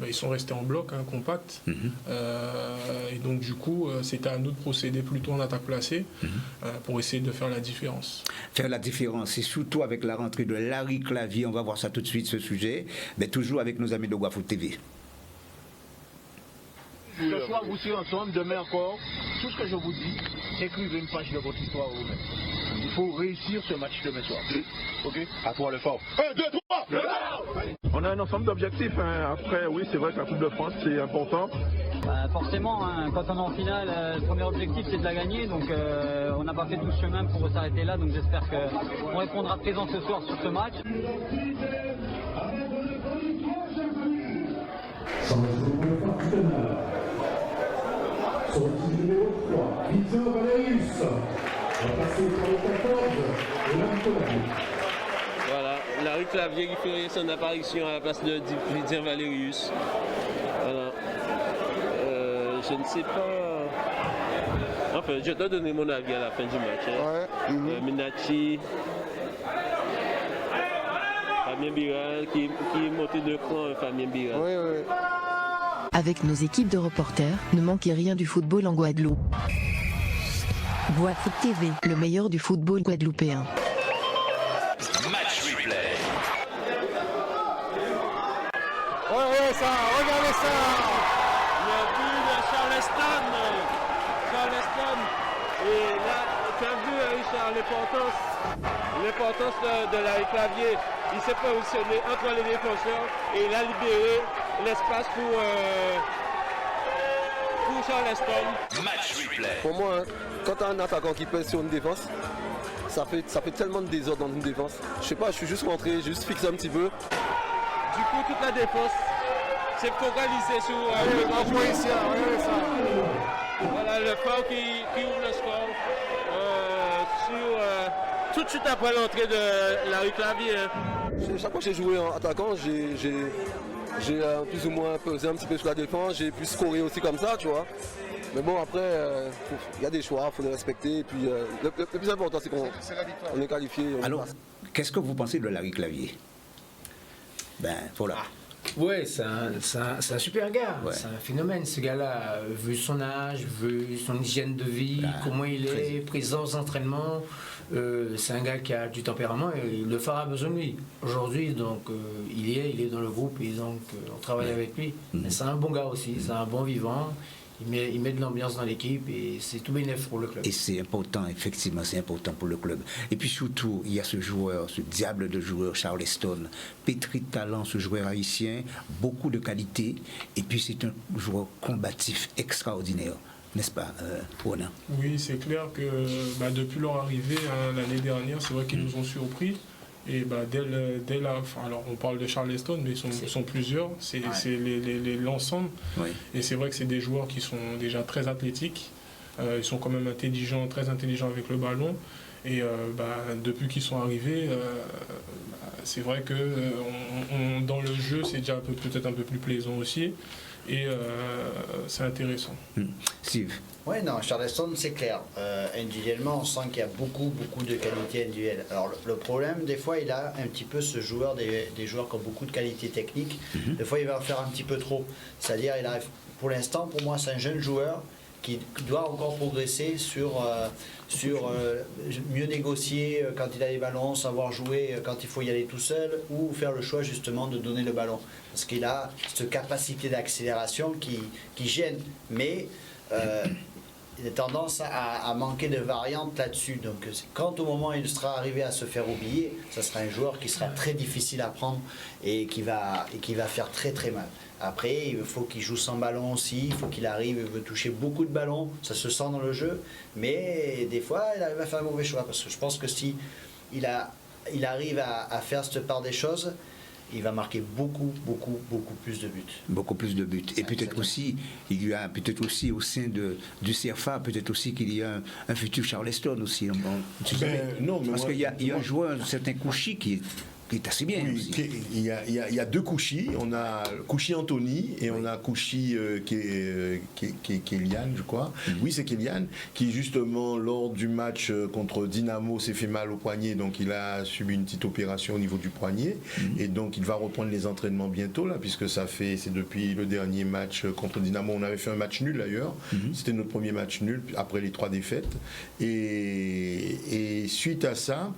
ils sont restés en bloc, hein, compact. Et donc du coup, c'était à nous de procéder plutôt en attaque placée pour essayer de faire la différence. Faire la différence, et surtout avec la rentrée de Larry Clavier, on va voir ça tout de suite, ce sujet, mais toujours avec nos amis de Guafoot TV. Ce soir, vous serez ensemble, demain encore. Tout ce que je vous dis, écrivez une page de votre histoire vous-même. Il faut réussir ce match demain soir. Ok? À toi le fort. 1, 2, 3, on a un ensemble d'objectifs. Hein. Après, oui, c'est vrai que la Coupe de France, c'est important. Forcément, hein, quand on est en finale, le premier objectif, c'est de la gagner. Donc, on n'a pas fait tout ce chemin pour s'arrêter là. Donc, j'espère qu'on répondra présent ce soir sur ce match. Sur le numéro 3, Victor Valerius. On va passer pour le 14, Larry. Voilà, Larry Clavier qui fait son apparition à la place de Victor Valerius. Voilà. Je ne sais pas. Enfin, je dois donner mon avis à la fin du match. Hein. Ouais. Minachi, Fabien Biral, qui est monté de cran, Fabien Biral. Oui, oui. Avec nos équipes de reporters, ne manquez rien du football en Guadeloupe. Guafoot TV, le meilleur du football guadeloupéen. Match replay. Ouais, ça, regardez ça. Le but de Charleston. Et là, tu as vu, Richard, l'importance de Larry Clavier. Il s'est positionné entre les défenseurs et il a libéré l'espace pour Charleston. Match replay. Pour moi, hein, quand tu as un attaquant qui pèse sur une défense, ça fait tellement de désordre dans une défense. Je sais pas, je suis juste rentré, juste fixé un petit peu. Du coup, toute la défense s'est focalisée sur voilà, le Phare qui ouvre le score. Tout de suite après l'entrée de Larry Clavier. Chaque fois que j'ai joué en attaquant, j'ai plus ou moins pesé un petit peu sur la défense, j'ai pu scorer aussi comme ça, tu vois. Mais bon, après, il y a des choix, il faut les respecter. Et puis, le plus important, c'est qu'on est qualifié. Alors, qu'est-ce que vous pensez de Larry Clavier? Ben, voilà. Ouais, c'est un super gars, c'est un phénomène ce gars-là, vu son âge, vu son hygiène de vie, comment il est, présence d'entraînement, c'est un gars qui a du tempérament et le Phare a besoin de lui. Aujourd'hui, donc, il est dans le groupe et donc on travaille avec lui. Mais c'est un bon gars aussi, c'est un bon vivant. Il met de l'ambiance dans l'équipe et c'est tout bénéf pour le club. Et c'est important, effectivement, c'est important pour le club. Et puis surtout, il y a ce joueur, ce diable de joueur, Charleston, pétri de talent, ce joueur haïtien, beaucoup de qualité. Et puis c'est un joueur combatif extraordinaire, n'est-ce pas, Ronan? Oui, c'est clair que depuis leur arrivée l'année dernière, c'est vrai qu'ils nous ont surpris. Et dès la fin, alors on parle de Charleston, mais ils sont plusieurs, c'est l'ensemble. Oui. Et c'est vrai que c'est des joueurs qui sont déjà très athlétiques, ils sont quand même intelligents, très intelligents avec le ballon. Et depuis qu'ils sont arrivés, c'est vrai que dans le jeu, c'est déjà peut-être un peu plus plaisant aussi. Et c'est intéressant. Steve? Oui, non, Charleston, c'est clair. Individuellement, on sent qu'il y a beaucoup de qualités individuelles. Alors, le problème, des fois, il a un petit peu ce joueur, des joueurs qui ont beaucoup de qualités techniques. Des fois, il va en faire un petit peu trop. C'est-à-dire, il arrive, pour l'instant, pour moi, c'est un jeune joueur qui doit encore progresser sur mieux négocier quand il a les ballons, savoir jouer quand il faut y aller tout seul, ou faire le choix justement de donner le ballon. Parce qu'il a cette capacité d'accélération qui gêne, mais il a tendance à manquer de variantes là-dessus. Donc quand au moment où il sera arrivé à se faire oublier, ça sera un joueur qui sera très difficile à prendre et qui va faire très très mal. Après, il faut qu'il joue sans ballon aussi, il faut qu'il arrive, il veut toucher beaucoup de ballons, ça se sent dans le jeu, mais des fois, il arrive à faire un mauvais choix, parce que je pense que si il arrive à faire cette part des choses, il va marquer beaucoup plus de buts. Beaucoup plus de buts. Et peut-être aussi, il y a peut-être aussi au sein du CFA, peut-être aussi qu'il y a un futur Charleston aussi. Non, mais parce qu'il y a un joueur, un certain Kouchi qui est assez bien. Oui, aussi. Il y a deux Kouchi. On a Kouchi Anthony et on a Kouchi Kélian, je crois. Oui, c'est Kélian, qui justement, lors du match contre Dynamo, s'est fait mal au poignet. Donc, il a subi une petite opération au niveau du poignet. Et donc, il va reprendre les entraînements bientôt, là, puisque c'est depuis le dernier match contre Dynamo. On avait fait un match nul, d'ailleurs. C'était notre premier match nul, après les 3 défaites. Et suite à ça,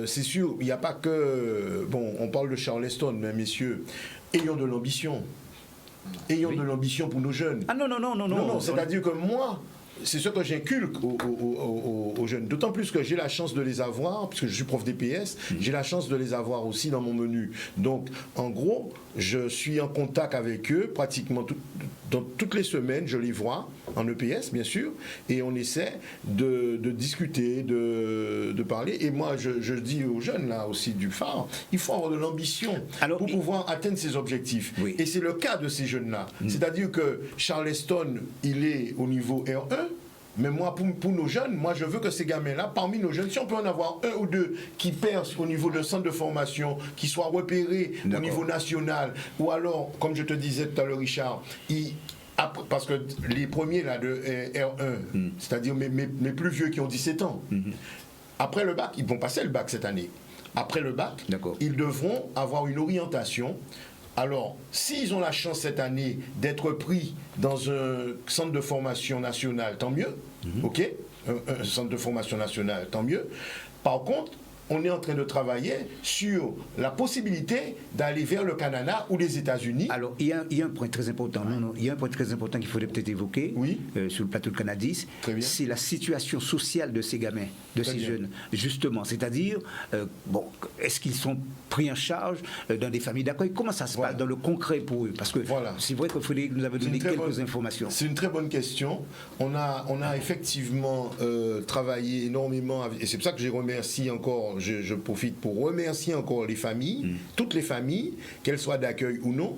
c'est sûr, il n'y a pas que... Bon, on parle de Charleston, mais messieurs, ayons de l'ambition. Ayons de l'ambition pour nos jeunes. Ah non. C'est-à-dire que moi, c'est ce que j'inculque aux jeunes. D'autant plus que j'ai la chance de les avoir, puisque je suis prof d'EPS, j'ai la chance de les avoir aussi dans mon menu. Donc, en gros, je suis en contact avec eux pratiquement toutes les semaines, je les vois en EPS, bien sûr, et on essaie de discuter, de parler. Et moi, je dis aux jeunes, là aussi, du phare, il faut avoir de l'ambition pour pouvoir atteindre ses objectifs. Oui. Et c'est le cas de ces jeunes-là. C'est-à-dire que Charleston, il est au niveau R1, mais moi, pour nos jeunes, moi, je veux que ces gamins-là, parmi nos jeunes, si on peut en avoir un ou deux qui percent au niveau d'un centre de formation, qui soient repérés au niveau national, ou alors, comme je te disais tout à l'heure, Richard, parce que les premiers là, de R1, c'est-à-dire mes plus vieux qui ont 17 ans, après le bac, ils vont passer le bac cette année. Après le bac, ils devront avoir une orientation. Alors, s'ils ont la chance cette année d'être pris dans un centre de formation national, tant mieux, ok, un centre de formation national, tant mieux. Par contre, on est en train de travailler sur la possibilité d'aller vers le Canada ou les États-Unis. Alors, il y a un point très important. Il y a un point très important qu'il faudrait peut-être évoquer sur le plateau de Canadis. C'est la situation sociale de ces gamins, de ces jeunes, justement. C'est-à-dire, est-ce qu'ils sont pris en charge dans des familles d'accueil? Comment ça se passe dans le concret pour eux? Parce que c'est vrai que Frédéric nous avait donné quelques informations. C'est une très bonne question. On a effectivement travaillé énormément, et c'est pour ça que je remercie encore. Je profite pour remercier encore les familles, toutes les familles, qu'elles soient d'accueil ou non,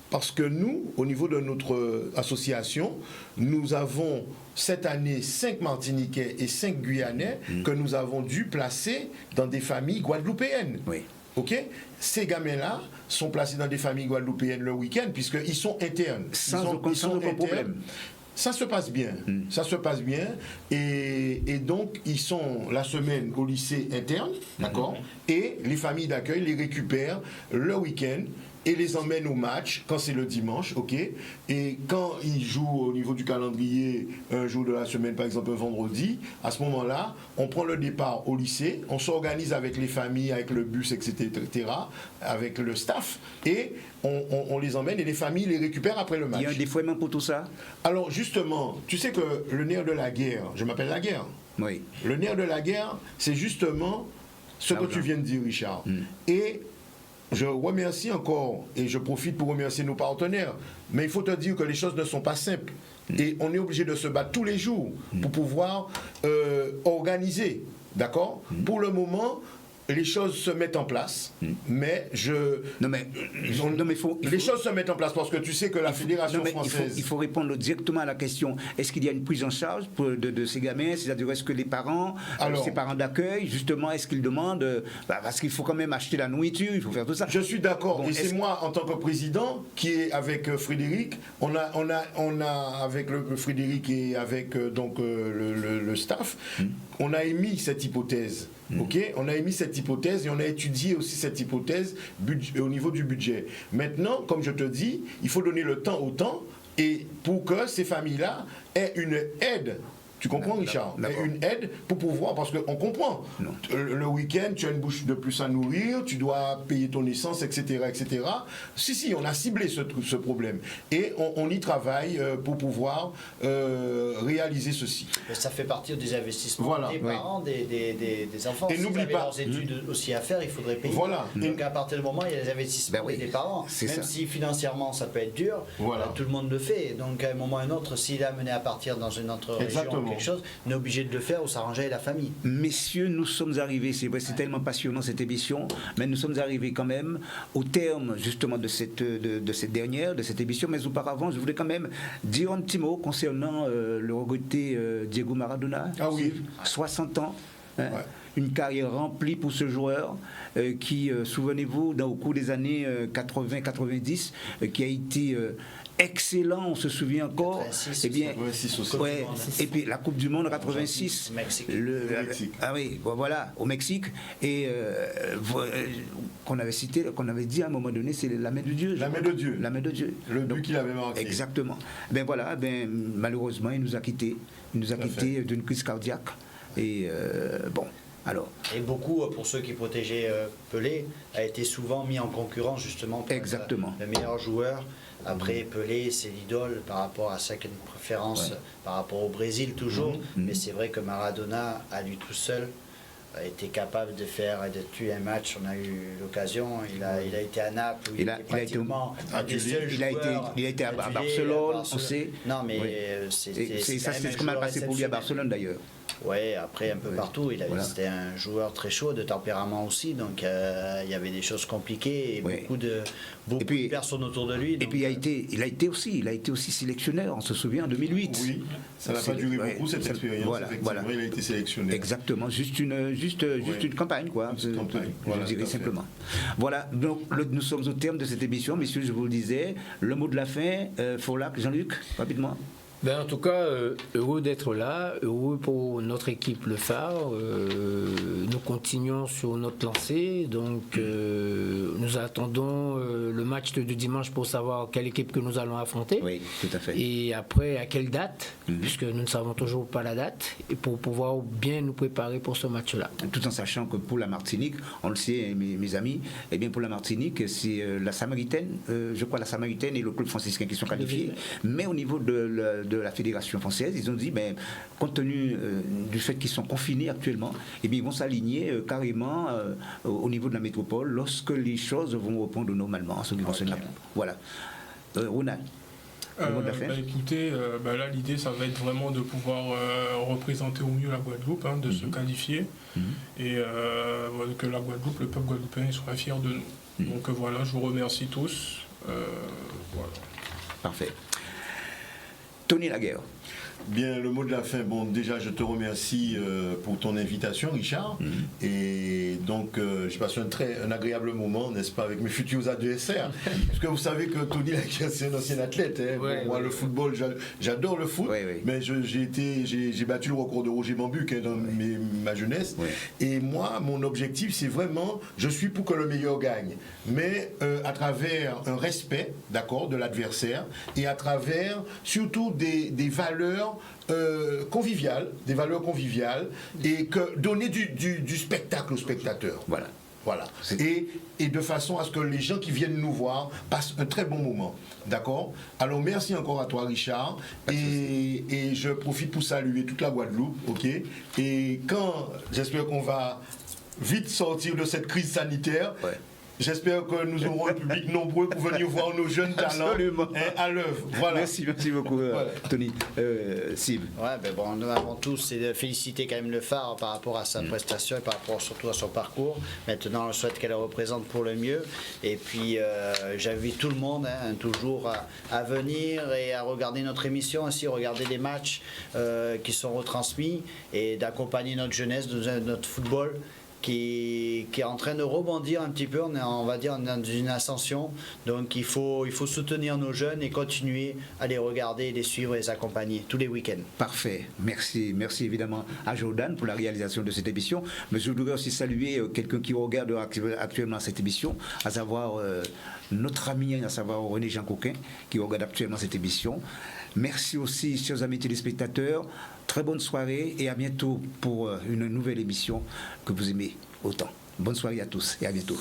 parce que nous, au niveau de notre association, nous avons cette année 5 Martiniquais et 5 Guyanais que nous avons dû placer dans des familles guadeloupéennes. Oui. Ok, ces gamins-là sont placés dans des familles guadeloupéennes le week-end, puisqu'ils sont internes. Sans aucun problème. Ça se passe bien, ça se passe bien, et donc ils sont la semaine au lycée interne, d'accord, et les familles d'accueil les récupèrent le week-end et les emmènent au match quand c'est le dimanche, ok, et quand ils jouent au niveau du calendrier un jour de la semaine, par exemple un vendredi, à ce moment-là, on prend le départ au lycée, on s'organise avec les familles, avec le bus, etc., avec le staff, et on les emmène et les familles les récupèrent après le match. Il y a un défouement pour tout ça? Alors justement, tu sais que le nerf de la guerre, je m'appelle la guerre. Oui. Le nerf de la guerre, c'est justement ce que tu viens de dire, Richard. Et je remercie encore, et je profite pour remercier nos partenaires, mais il faut te dire que les choses ne sont pas simples. Et on est obligé de se battre tous les jours pour pouvoir organiser, d'accord? Pour le moment, les choses se mettent en place, mais les choses se mettent en place parce que tu sais que la Fédération française... Il faut répondre directement à la question. Est-ce qu'il y a une prise en charge de ces gamins? C'est-à-dire, est-ce que les parents, ces parents d'accueil, justement, est-ce qu'ils demandent... parce qu'il faut quand même acheter la nourriture, il faut faire tout ça. Je suis d'accord. Et c'est moi, en tant que président, qui est avec Frédéric, on a avec le Frédéric et avec donc le staff, on a émis cette hypothèse. Ok, on a émis cette hypothèse et on a étudié aussi cette hypothèse au niveau du budget. Maintenant, comme je te dis, il faut donner le temps au temps et pour que ces familles-là aient une aide. Tu comprends, Richard? Une aide pour pouvoir, parce qu'on comprend. Le week-end, tu as une bouche de plus à nourrir, tu dois payer ton essence, etc., etc. Si, on a ciblé ce problème. Et on y travaille pour pouvoir réaliser ceci. Et ça fait partie des investissements des parents, des enfants. Et n'oublie pas. Leurs études aussi à faire, il faudrait payer. Voilà. Donc à partir du moment où il y a les investissements des parents, même si financièrement ça peut être dur, tout le monde le fait. Donc à un moment ou à un autre, s'il est amené à partir dans une autre région, quelque chose, on est obligé de le faire ou s'arranger avec la famille. Messieurs, nous sommes arrivés, c'est vrai, c'est tellement passionnant cette émission, mais nous sommes arrivés quand même au terme justement de cette émission. Mais auparavant, je voulais quand même dire un petit mot concernant le regretté Diego Maradona. Ah oui. 60 ans. Une carrière remplie pour ce joueur qui, souvenez-vous, au cours des années 80-90, qui a été excellent, on se souvient encore. 86, et puis la Coupe du Monde 86, Mexique. Ah oui, voilà, au Mexique, et qu'on avait cité, qu'on avait dit à un moment donné, c'est la main de Dieu. La main de Dieu. La main de Dieu. Le but qu'il avait marqué. Exactement. Ben voilà, malheureusement, il nous a quittés. Il nous a quittés d'une crise cardiaque. Et bon. Alors. Et beaucoup, pour ceux qui protégeaient Pelé, a été souvent mis en concurrence justement pour le meilleur joueur. Après, Pelé, c'est l'idole par rapport à sa préférence, par rapport au Brésil toujours. Mais c'est vrai que Maradona, à lui tout seul, a été capable de tuer un match. On a eu l'occasion. Il a été à Naples. Il a été à Barcelone, on sait. Non, mais ça s'est très mal passé pour lui à Barcelone d'ailleurs. Oui, après un peu partout, c'était un joueur très chaud, de tempérament aussi, donc il y avait des choses compliquées et beaucoup de personnes autour de lui. Et puis il a été aussi sélectionneur, on se souvient, en 2008. Oui, ça n'a pas duré beaucoup cette expérience, effectivement, il a été sélectionné. Exactement, juste une campagne, quoi, je dirais simplement. Voilà, donc nous sommes au terme de cette émission, messieurs, je vous le disais, le mot de la fin, Folac, Jean-Luc, rapidement. En tout cas, heureux d'être là, heureux pour notre équipe Le Phare. Nous continuons sur notre lancée, donc nous attendons le match de dimanche pour savoir quelle équipe que nous allons affronter. Oui, tout à fait. Et après, à quelle date, puisque nous ne savons toujours pas la date, et pour pouvoir bien nous préparer pour ce match-là. Tout en sachant que pour la Martinique, on le sait, mes amis, eh bien pour la Martinique, c'est la Samaritaine, je crois la Samaritaine et le club franciscain qui sont qualifiés. Mais au niveau de la Fédération française, ils ont dit, compte tenu du fait qu'ils sont confinés actuellement, eh bien, ils vont s'aligner carrément au niveau de la métropole lorsque les choses vont reprendre normalement en ce qui concerne la coupe. Voilà. Ronald. Écoutez, là l'idée ça va être vraiment de pouvoir représenter au mieux la Guadeloupe, de se qualifier et que la Guadeloupe, le peuple guadeloupéen soit fier de nous. Donc voilà, je vous remercie tous. Voilà. Parfait. Tony Laguerre. Bien, le mot de la fin. Bon, déjà, je te remercie pour ton invitation, Richard. Et donc, j'ai passé un agréable moment, n'est-ce pas, avec mes futurs adversaires. Parce que vous savez que Tony Laguerre, c'est un ancien athlète. Moi, le football, j'adore le foot, mais j'ai battu le record de Roger Mambuc dans ma jeunesse. Et moi, mon objectif, c'est vraiment, je suis pour que le meilleur gagne. Mais à travers un respect, d'accord, de l'adversaire, et à travers surtout des valeurs conviviales, et que donner du spectacle aux spectateurs. Voilà. Et de façon à ce que les gens qui viennent nous voir passent un très bon moment. D'accord? Alors merci encore à toi, Richard. Et je profite pour saluer toute la Guadeloupe. Ok? Et j'espère qu'on va vite sortir de cette crise sanitaire. J'espère que nous aurons un public nombreux pour venir voir nos jeunes talents à l'œuvre. Voilà. Merci beaucoup, Tony. Sib. Nous avons tous, c'est de féliciter quand même le Phare par rapport à sa prestation et par rapport surtout à son parcours. Maintenant, on souhaite qu'elle représente pour le mieux. Et puis, j'invite tout le monde toujours à venir et à regarder notre émission, ainsi regarder les matchs qui sont retransmis et d'accompagner notre jeunesse, notre football. qui est en train de rebondir un petit peu. On va dire dans une ascension. Donc il faut soutenir nos jeunes et continuer à les regarder, les suivre et les accompagner tous les week-ends. Parfait. Merci évidemment à Jordan pour la réalisation de cette émission. Mais je voudrais aussi saluer quelqu'un qui regarde actuellement cette émission, à savoir notre ami, à savoir René Jean Coquin, qui regarde actuellement cette émission. Merci aussi, chers amis téléspectateurs. Très bonne soirée et à bientôt pour une nouvelle émission que vous aimez autant. Bonne soirée à tous et à bientôt.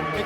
Et